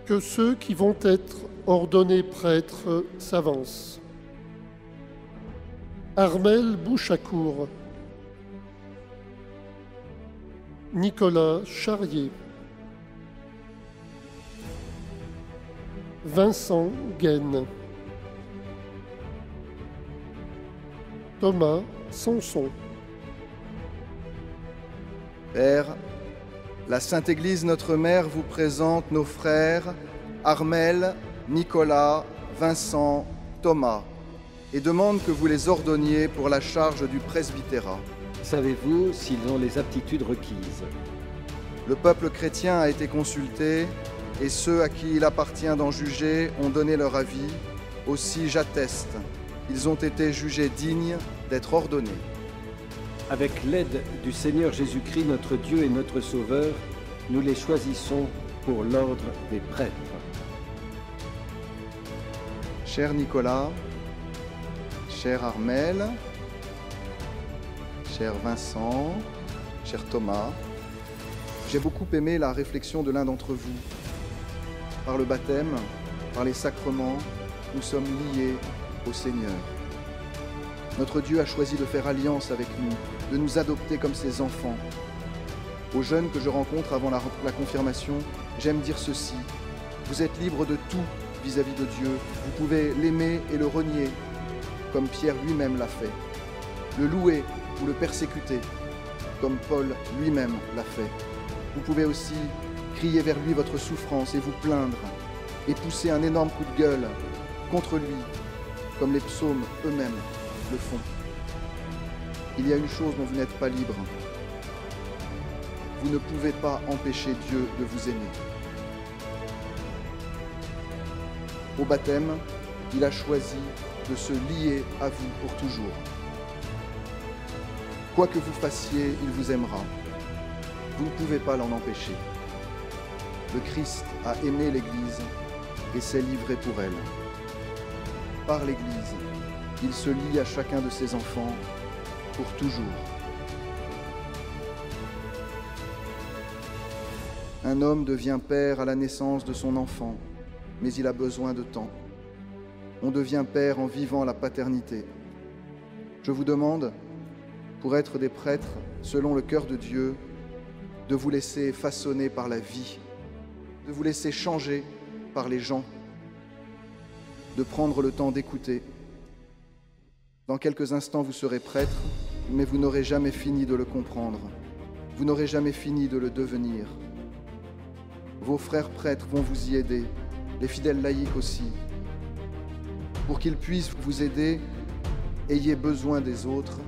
Que ceux qui vont être ordonnés prêtres s'avancent. Armel Bouchacourt, Nicolas Charrier, Vincent Gaine, Thomas Sanson. Père, la Sainte Église, notre Mère, vous présente nos frères Armel, Nicolas, Vincent, Thomas, et demande que vous les ordonniez pour la charge du presbytérat. Savez-vous s'ils ont les aptitudes requises? Le peuple chrétien a été consulté, et ceux à qui il appartient d'en juger ont donné leur avis. Aussi j'atteste, ils ont été jugés dignes d'être ordonnés. Avec l'aide du Seigneur Jésus-Christ, notre Dieu et notre Sauveur, nous les choisissons pour l'ordre des prêtres. Cher Nicolas, cher Armel, cher Vincent, cher Thomas, j'ai beaucoup aimé la réflexion de l'un d'entre vous. Par le baptême, par les sacrements, nous sommes liés au Seigneur. Notre Dieu a choisi de faire alliance avec nous, de nous adopter comme ses enfants. Aux jeunes que je rencontre avant la confirmation, j'aime dire ceci: vous êtes libres de tout vis-à-vis de Dieu. Vous pouvez l'aimer et le renier, comme Pierre lui-même l'a fait. Le louer ou le persécuter, comme Paul lui-même l'a fait. Vous pouvez aussi crier vers lui votre souffrance et vous plaindre, et pousser un énorme coup de gueule contre lui, comme les psaumes eux-mêmes le font. Il y a une chose dont vous n'êtes pas libre. Vous ne pouvez pas empêcher Dieu de vous aimer. Au baptême, il a choisi de se lier à vous pour toujours. Quoi que vous fassiez, il vous aimera. Vous ne pouvez pas l'en empêcher. Le Christ a aimé l'Église et s'est livré pour elle. Par l'Église, il se lie à chacun de ses enfants pour toujours. Un homme devient père à la naissance de son enfant, mais il a besoin de temps. On devient père en vivant la paternité. Je vous demande, pour être des prêtres selon le cœur de Dieu, de vous laisser façonner par la vie, de vous laisser changer par les gens, de prendre le temps d'écouter. Dans quelques instants, vous serez prêtre, mais vous n'aurez jamais fini de le comprendre. Vous n'aurez jamais fini de le devenir. Vos frères prêtres vont vous y aider, les fidèles laïcs aussi. Pour qu'ils puissent vous aider, ayez besoin des autres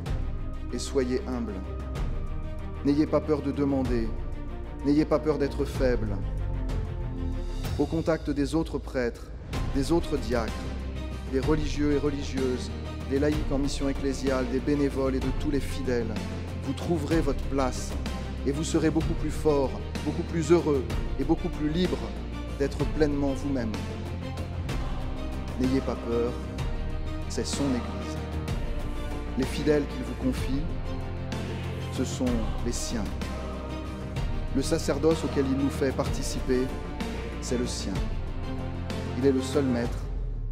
et soyez humbles. N'ayez pas peur de demander, n'ayez pas peur d'être faible. Au contact des autres prêtres, des autres diacres, des religieux et religieuses, des laïcs en mission ecclésiale, des bénévoles et de tous les fidèles, vous trouverez votre place et vous serez beaucoup plus fort, beaucoup plus heureux et beaucoup plus libre d'être pleinement vous-même. N'ayez pas peur, c'est son Église. Les fidèles qu'il vous confie, ce sont les siens. Le sacerdoce auquel il nous fait participer, c'est le sien. Il est le seul maître,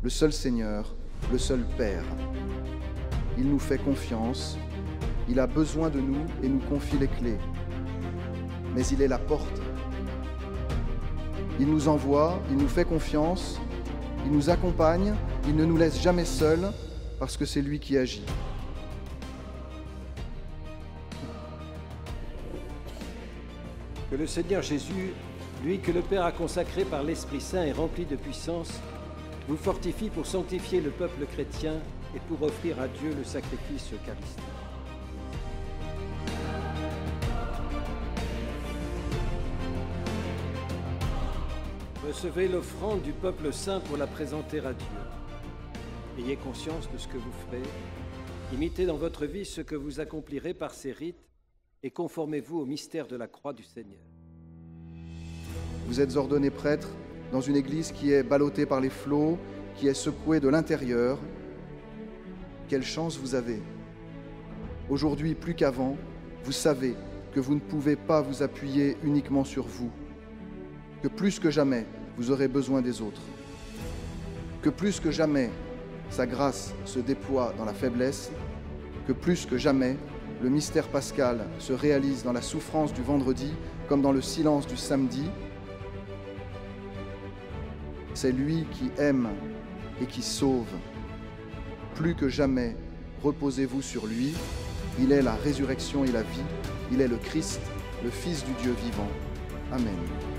le seul Seigneur, le seul Père. Il nous fait confiance, il a besoin de nous et nous confie les clés. Mais il est la porte. Il nous envoie, il nous fait confiance, il nous accompagne, il ne nous laisse jamais seuls parce que c'est lui qui agit. Que le Seigneur Jésus, lui que le Père a consacré par l'Esprit Saint et rempli de puissance, vous fortifie pour sanctifier le peuple chrétien et pour offrir à Dieu le sacrifice eucharistique. Recevez l'offrande du peuple saint pour la présenter à Dieu. Ayez conscience de ce que vous ferez. Imitez dans votre vie ce que vous accomplirez par ces rites et conformez-vous au mystère de la croix du Seigneur. Vous êtes ordonné prêtre dans une église qui est ballottée par les flots, qui est secouée de l'intérieur. Quelle chance vous avez! Aujourd'hui, plus qu'avant, vous savez que vous ne pouvez pas vous appuyer uniquement sur vous, que plus que jamais, vous aurez besoin des autres. Que plus que jamais, sa grâce se déploie dans la faiblesse, que plus que jamais, le mystère pascal se réalise dans la souffrance du vendredi comme dans le silence du samedi. C'est lui qui aime et qui sauve. Plus que jamais, reposez-vous sur lui. Il est la résurrection et la vie. Il est le Christ, le Fils du Dieu vivant. Amen.